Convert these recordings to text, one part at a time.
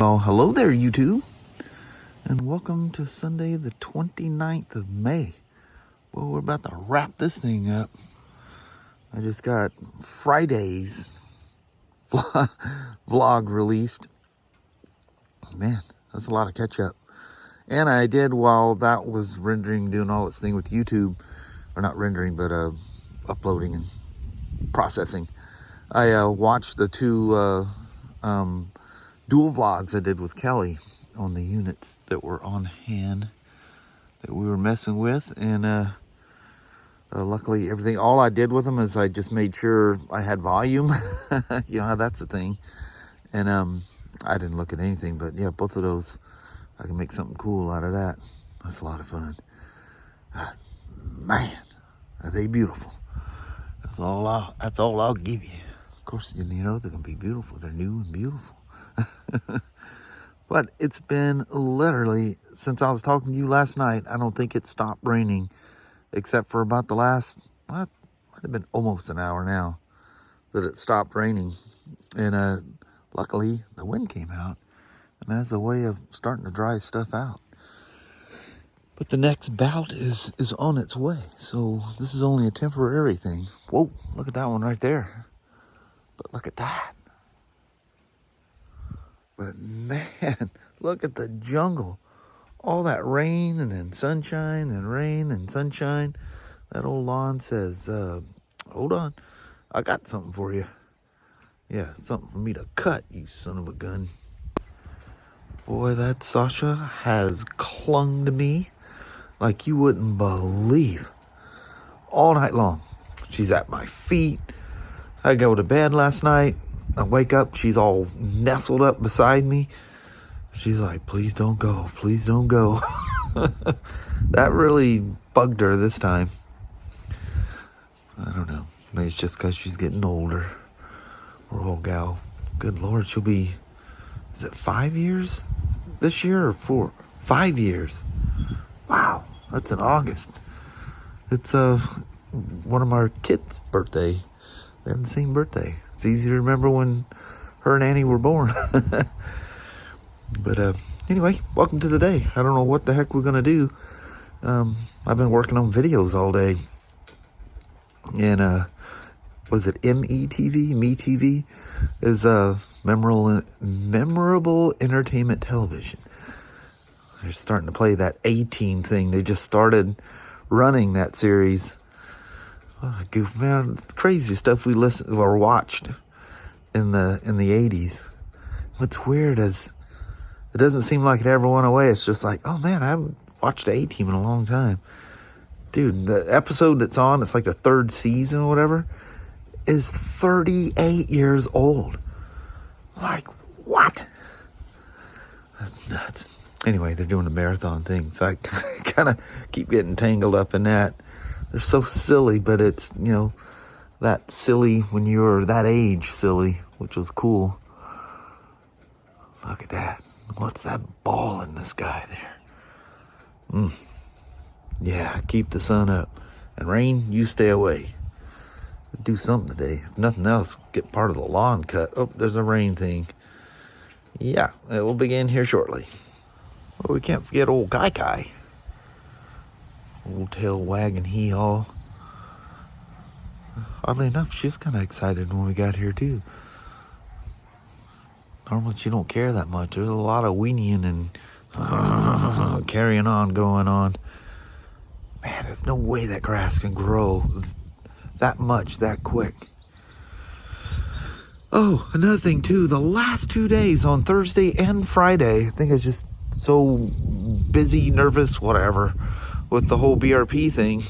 Well, hello there, YouTube, and welcome to Sunday the 29th of May. Well, we're about to wrap this thing up. I just got Friday's vlog released. Man, that's a lot of catch up. And I did, while that was rendering, doing all its thing with YouTube, or not rendering, but uploading and processing, I watched the two dual vlogs I did with Kelly on the units that were on hand that we were messing with, and luckily everything, all I did with them is I just made sure I had volume. You know how that's a thing. And I didn't look at anything, but yeah, both of those, I can make something cool out of that. That's a lot of fun. Man, are they beautiful. That's all I'll give you. Of course, you know they're gonna be beautiful. They're new and beautiful. But it's been literally, since I was talking to you last night, I don't think it stopped raining, except for about the last, what, might have been almost an hour now that it stopped raining. And luckily the wind came out, and that's a way of starting to dry stuff out. But the next bout is on its way, so this is only a temporary thing. Whoa, look at that one right there. But look at that. But man, look at the jungle. All that rain and then sunshine and rain and sunshine. That old lawn says, hold on, I got something for you. Yeah, something for me to cut, you son of a gun. Boy, that Sasha has clung to me like you wouldn't believe. All night long. She's at my feet. I go to bed last night. I wake up, she's all nestled up beside me. She's like, please don't go, please don't go. That really bugged her this time. I don't know, maybe it's just because she's getting older. Poor old gal. Good Lord, she'll be, is it 5 years this year or 4? 5 years. Wow, that's in August. It's one of our kids' birthday. They have the same birthday. It's easy to remember when her and Annie were born. But anyway, welcome to the day. I don't know what the heck we're going to do. I've been working on videos all day. And was it METV? MeTV is memorable entertainment television. They're starting to play that A-Team thing. They just started running that series. Oh, goof, man, crazy stuff we listened or watched in the 80s. What's weird is it doesn't seem like it ever went away. It's just like, oh man, I haven't watched the A-Team in a long time. Dude, the episode that's on, it's like the 3rd season or whatever, is 38 years old. Like, what? That's nuts. Anyway, they're doing a marathon thing, so I kind of keep getting tangled up in that. They're so silly, but it's, you know, that silly when you're that age silly, which was cool. Look at that. What's that ball in the sky there? Yeah, keep the sun up. And rain, you stay away. Do something today. If nothing else, get part of the lawn cut. Oh, there's a rain thing. Yeah, it will begin here shortly. Well, we can't forget old Kai. Old tail wagging hee-haw. Oddly enough, she's kind of excited when we got here, too. Normally, she don't care that much. There's a lot of whinnying and carrying on going on. Man, there's no way that grass can grow that much, that quick. Oh, another thing, too. The last 2 days, on Thursday and Friday, I think I was just so busy, nervous, whatever, with the whole BRP thing.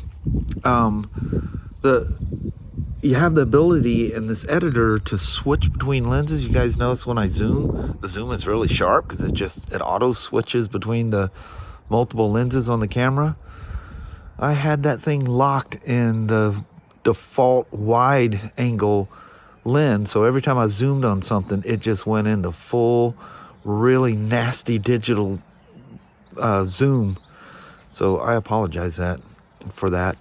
You have the ability in this editor to switch between lenses. You guys notice when I zoom, the zoom is really sharp because it auto switches between the multiple lenses on the camera. I had that thing locked in the default wide angle lens, so every time I zoomed on something, it just went into full, really nasty digital zoom. So I apologize for that.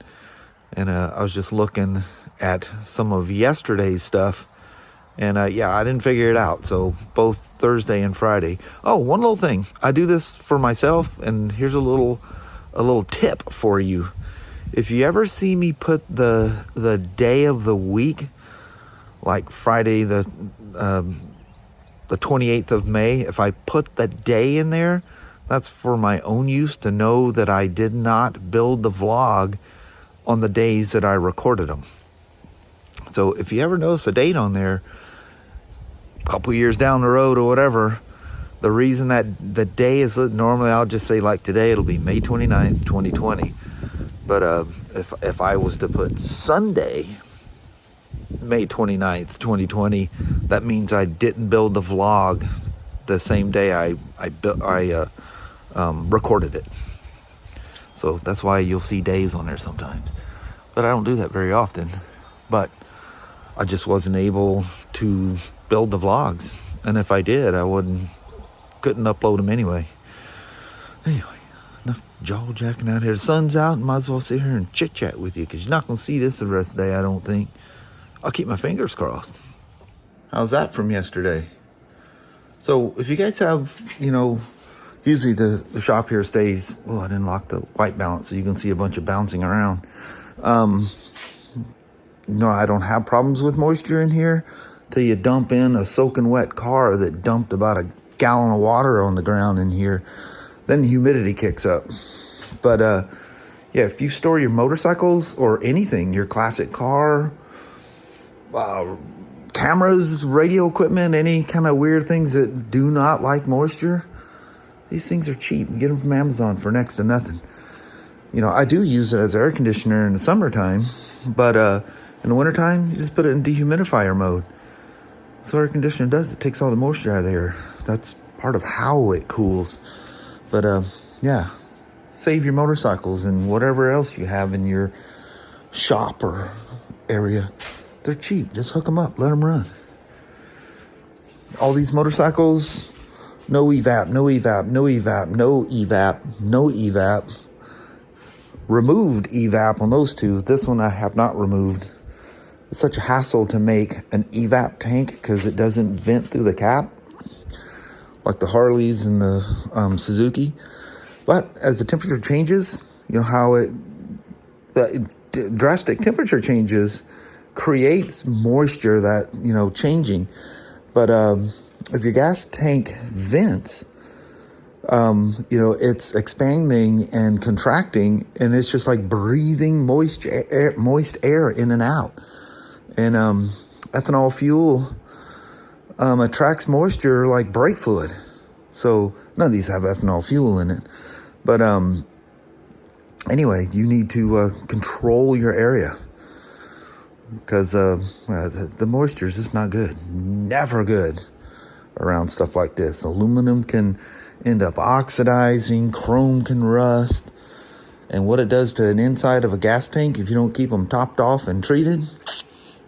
And I was just looking at some of yesterday's stuff, And yeah, I didn't figure it out. So both Thursday and Friday. Oh, one little thing. I do this for myself, and here's a little tip for you. If you ever see me put the day of the week, like Friday the 28th of May, if I put the day in there, that's for my own use to know that I did not build the vlog on the days that I recorded them. So if you ever notice a date on there, a couple years down the road or whatever, the reason that the day is, normally I'll just say like today, it'll be May 29th, 2020. But if I was to put Sunday, May 29th, 2020, that means I didn't build the vlog the same day I recorded it. So that's why you'll see days on there sometimes. But I don't do that very often. But I just wasn't able to build the vlogs. And if I did, I couldn't upload them anyway. Anyway, enough jaw jacking out here. The sun's out, and might as well sit here and chit chat with you, because you're not going to see this the rest of the day, I don't think. I'll keep my fingers crossed. How's that from yesterday? So if you guys have, usually the shop here stays, oh, I didn't lock the white balance, so you can see a bunch of bouncing around. No, I don't have problems with moisture in here till you dump in a soaking wet car that dumped about a gallon of water on the ground in here. Then the humidity kicks up. But yeah, if you store your motorcycles or anything, your classic car, cameras, radio equipment, any kind of weird things that do not like moisture, these things are cheap. You get them from Amazon for next to nothing. I do use it as air conditioner in the summertime, but in the wintertime, you just put it in dehumidifier mode. So air conditioner does, it takes all the moisture out of the air. That's part of how it cools. But yeah, save your motorcycles and whatever else you have in your shop or area. They're cheap. Just hook them up, let them run. All these motorcycles, no evap, no evap, no evap, no evap, no evap. Removed evap on those two. This one I have not removed. It's such a hassle to make an evap tank because it doesn't vent through the cap like the Harleys and the Suzuki. But as the temperature changes, how the drastic temperature changes creates moisture that, changing. But if your gas tank vents, it's expanding and contracting, and it's just like breathing moist air in and out. And ethanol fuel attracts moisture like brake fluid. So none of these have ethanol fuel in it. But anyway, you need to control your area, because the moisture is just not good. Never good around stuff like this. Aluminum can end up oxidizing, chrome can rust, and what it does to an inside of a gas tank, if you don't keep them topped off and treated,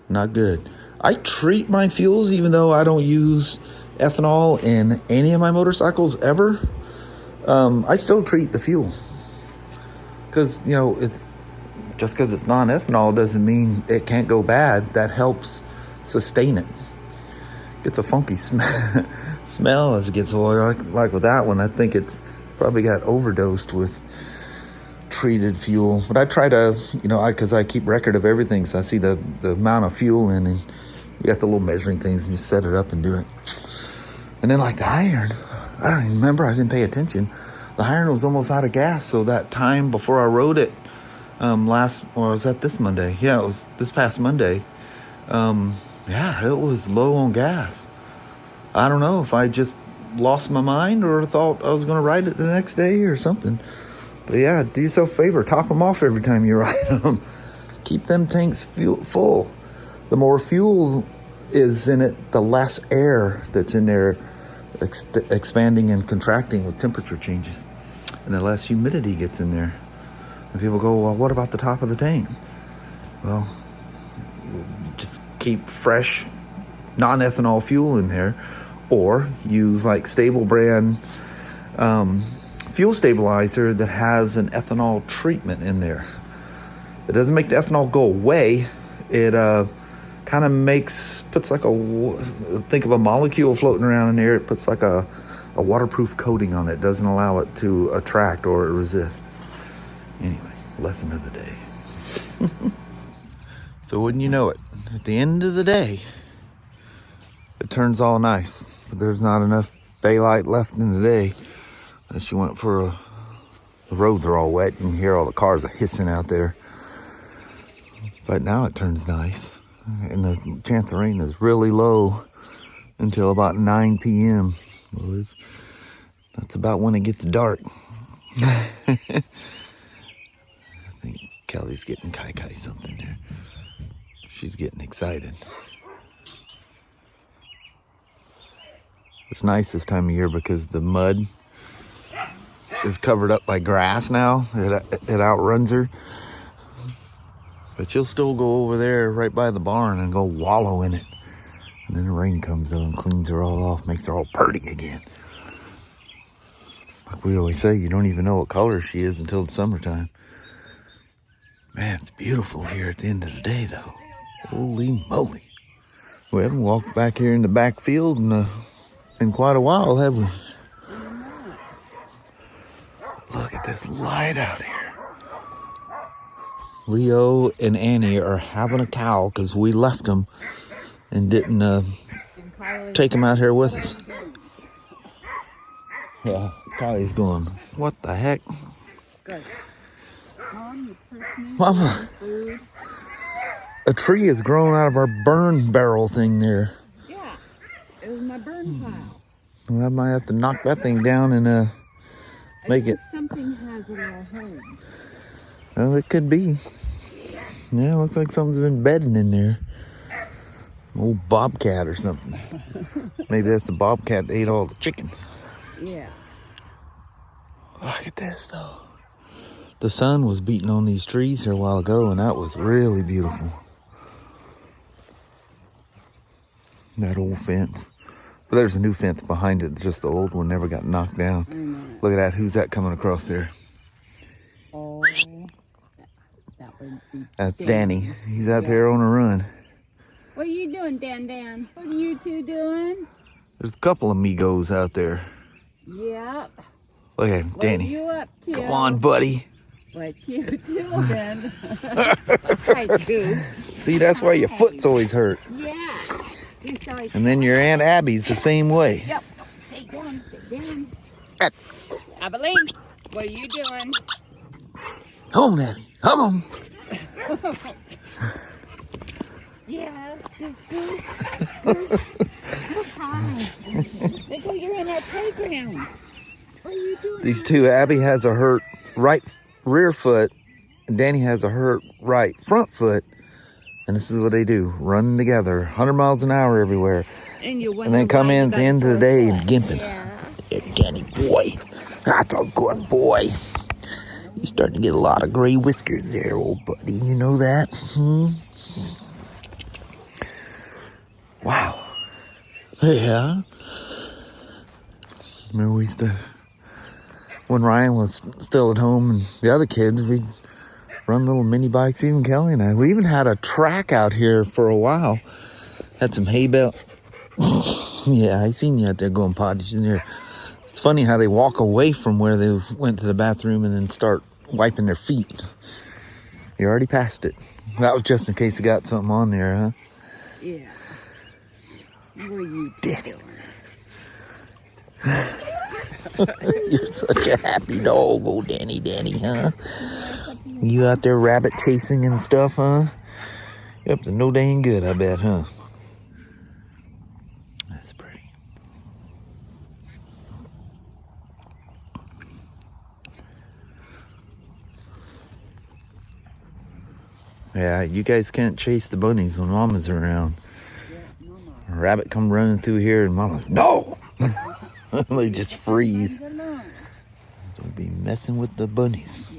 not good. I treat my fuels even though I don't use ethanol in any of my motorcycles ever. I still treat the fuel, because it's just because it's non-ethanol doesn't mean it can't go bad. That helps sustain it. Gets a funky smell as it gets oil. Like with that one, I think it's probably got overdosed with treated fuel. But I try to, because I keep record of everything, so I see the amount of fuel in, and you got the little measuring things, and you set it up and do it. And then like the iron, I don't even remember. I didn't pay attention. The iron was almost out of gas, so that time before I rode it, was that this Monday? Yeah, it was this past Monday. Yeah, it was low on gas. I don't know if I just lost my mind or thought I was going to ride it the next day or something. But yeah, do yourself a favor. Top them off every time you ride them. Keep them tanks full. The more fuel is in it, the less air that's in there expanding and contracting with temperature changes. And the less humidity gets in there. And people go, well, what about the top of the tank? Well, just keep fresh non-ethanol fuel in there, or use like stable brand fuel stabilizer that has an ethanol treatment in there. It doesn't make the ethanol go away. It kind kind of puts like think of a molecule floating around in there. It puts like a waterproof coating on it. Doesn't allow it to attract or it resists. Anyway, lesson of the day. So wouldn't you know it, at the end of the day, it turns all nice. But there's not enough daylight left in the day. She went for the roads are all wet. You can hear all the cars are hissing out there. But now it turns nice. And the chance of rain is really low until about 9 p.m. Well, that's about when it gets dark. I think Kelly's getting kai something there. She's getting excited. It's nice this time of year because the mud is covered up by grass now. It outruns her. But she'll still go over there right by the barn and go wallow in it. And then the rain comes up and cleans her all off, makes her all purty again. Like we always say, you don't even know what color she is until the summertime. Man, it's beautiful here at the end of the day, though. Holy moly. We haven't walked back here in the back field in quite a while, have we? Look at this light out here. Leo and Annie are having a cow because we left them and didn't take them out here with us. Yeah, Kylie's going, what the heck? Good. Mom, you took me Mama, food. a tree has grown out of our burn barrel thing there. Yeah, it was my burn pile. Well, I might have to knock that thing down and make it. Something has it at home. Oh, it could be. Yeah, looks like something's been bedding in there. Some old bobcat or something. Maybe that's the bobcat that ate all the chickens. Yeah. Look at this, though. The sun was beating on these trees here a while ago, and that was really beautiful. That old fence. But there's a new fence behind it. Just the old one never got knocked down. Look at that. Who's that coming across there? Oh, that would be That's Danny. He's out there on a run. What are you doing, Dan? What are you two doing? There's a couple amigos out there. Yep. Look at him, Danny. What are you up to? Come on, buddy. What you doing? I do. See, that's why your foot's always hurt. Yes. And then your Aunt Abby's the same way. Yep. Stay down. Abilene, what are you doing? Come on, Abby. Come on. Yes. Good. Hi. Look who you're in that playground. What are you doing? These two, Abby has a hurt right rear foot, and Danny has a hurt right front foot. And this is what they do, running together, 100 miles an hour everywhere. And then come in at the end of the day and gimping. Yeah, Danny boy, that's a good boy. You're starting to get a lot of gray whiskers there, old buddy. You know that? Wow. Yeah. Remember we used to, when Ryan was still at home and the other kids, we'd run little mini bikes, even Kelly and I. We even had a track out here for a while. Had some hay bale. Yeah, I seen you out there going potties in there. It's funny how they walk away from where they went to the bathroom and then start wiping their feet. You already passed it. That was just in case you got something on there, huh? Yeah. What are you Danny. You're such a happy dog, old Danny, huh? You out there rabbit chasing and stuff, huh? You're up to no dang good, I bet, huh? That's pretty. Yeah, you guys can't chase the bunnies when Mama's around. A rabbit come running through here and Mama's, no! They just freeze. Don't be messing with the bunnies.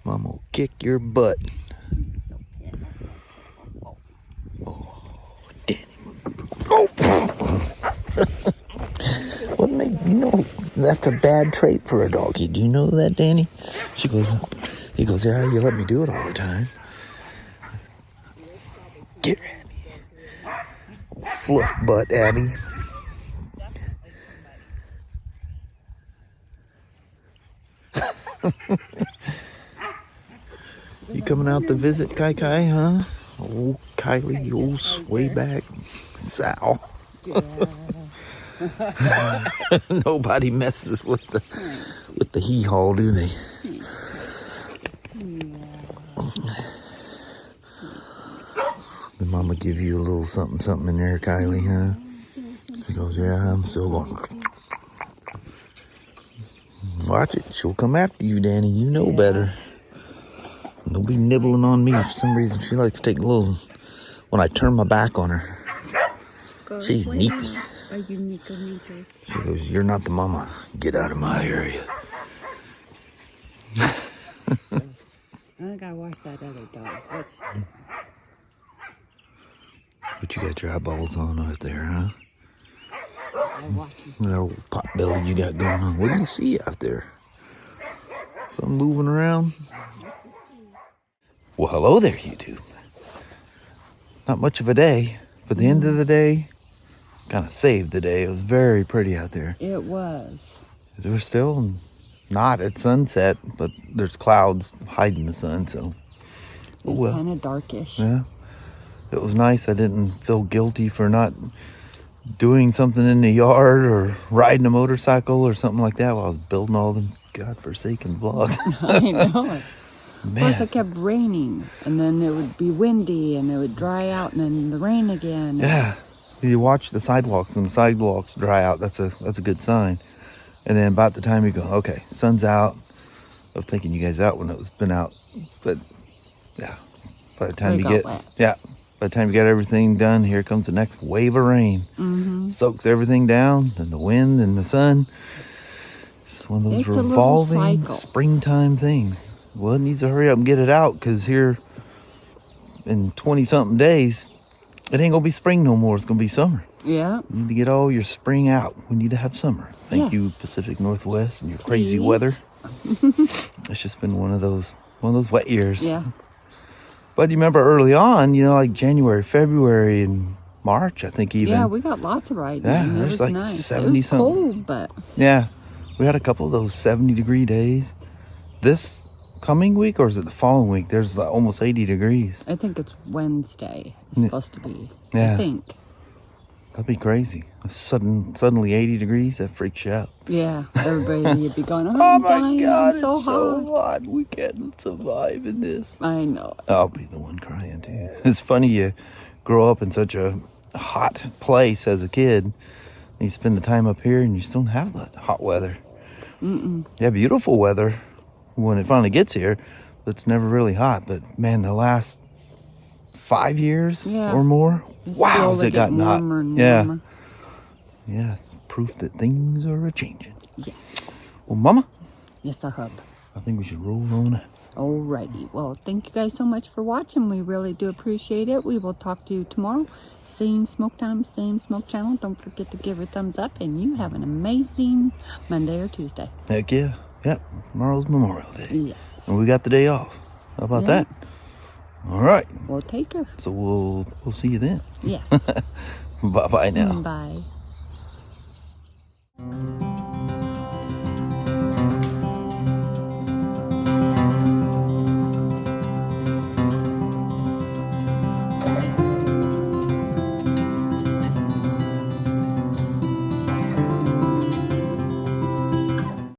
Mama will kick your butt. Oh, Danny. Oh! What made you know that's a bad trait for a doggy? Do you know that, Danny? He goes, yeah, you let me do it all the time. Get rid. fluff butt, Abby. You coming out to visit Kai Kai, huh? Old Kylie, old swayback sow. Nobody messes with the hee-haw, do they? Did Mama give you a little something in there, Kylie, huh? She goes, yeah, I'm still going. Watch it. She'll come after you, Danny. You know better. Don't be nibbling on me. For some reason, she likes to take a little... When I turn my back on her, she's sneaky. She goes, you're not the mama. Get out of my area. I gotta watch that other dog. But you got your eyeballs on right there, huh? I'm watching. That old pot belly you got going on. What do you see out there? Something moving around? Well, hello there, YouTube. Not much of a day, but the end of the day kind of saved the day. It was very pretty out there. It was. We're still not at sunset, but there's clouds hiding the sun, so. It's kind of darkish. Yeah. It was nice. I didn't feel guilty for not doing something in the yard or riding a motorcycle or something like that while I was building all them godforsaken vlogs. I know. Man. Plus it kept raining, and then it would be windy, and it would dry out, and then the rain again. Yeah. You watch the sidewalks, and the sidewalks dry out. That's a good sign. And then about the time you go, okay, sun's out. I was taking you guys out when it's been out, but yeah, by the time by the time you get everything done, here comes the next wave of rain. Soaks everything down, and the wind and the sun. It's one of those revolving springtime things. Well, it needs to hurry up and get it out, because here in 20-something days, it ain't going to be spring no more. It's going to be summer. Yeah. You need to get all your spring out. We need to have summer. Thank you, Pacific Northwest, and your crazy weather. It's just been one of those wet years. Yeah. But you remember early on, like January, February, and March, I think even. Yeah, we got lots of riding. Yeah, and there's like nice. 70-something. Cold, but. Yeah, we had a couple of those 70-degree days. This coming week, or is it the following week? There's like almost 80 degrees. I think it's Wednesday. It's supposed to be. Yeah. I think. That'd be crazy. Suddenly 80 degrees, that freaks you out. Yeah, everybody would be going, Oh I'm my dying, God, I'm so it's hot. so hot. We can't survive in this. I know. I'll be the one crying too. It's funny you grow up in such a hot place as a kid, and you spend the time up here and you just don't have that hot weather. Yeah, beautiful weather when it finally gets here, but it's never really hot. But man, the last 5 years or more, wow, has it gotten hot. And warmer. Yeah, proof that things are a-changing. Yes. Well, Mama. Yes, I hub. I think we should roll on out. Alrighty. Well, thank you guys so much for watching. We really do appreciate it. We will talk to you tomorrow. Same smoke time, same smoke channel. Don't forget to give her a thumbs up, and you have an amazing Monday or Tuesday. Heck yeah. Yep. Tomorrow's Memorial Day. Yes. And we got the day off. How about that? All right. We'll take her. So we'll see you then. Yes. Bye-bye now. Bye.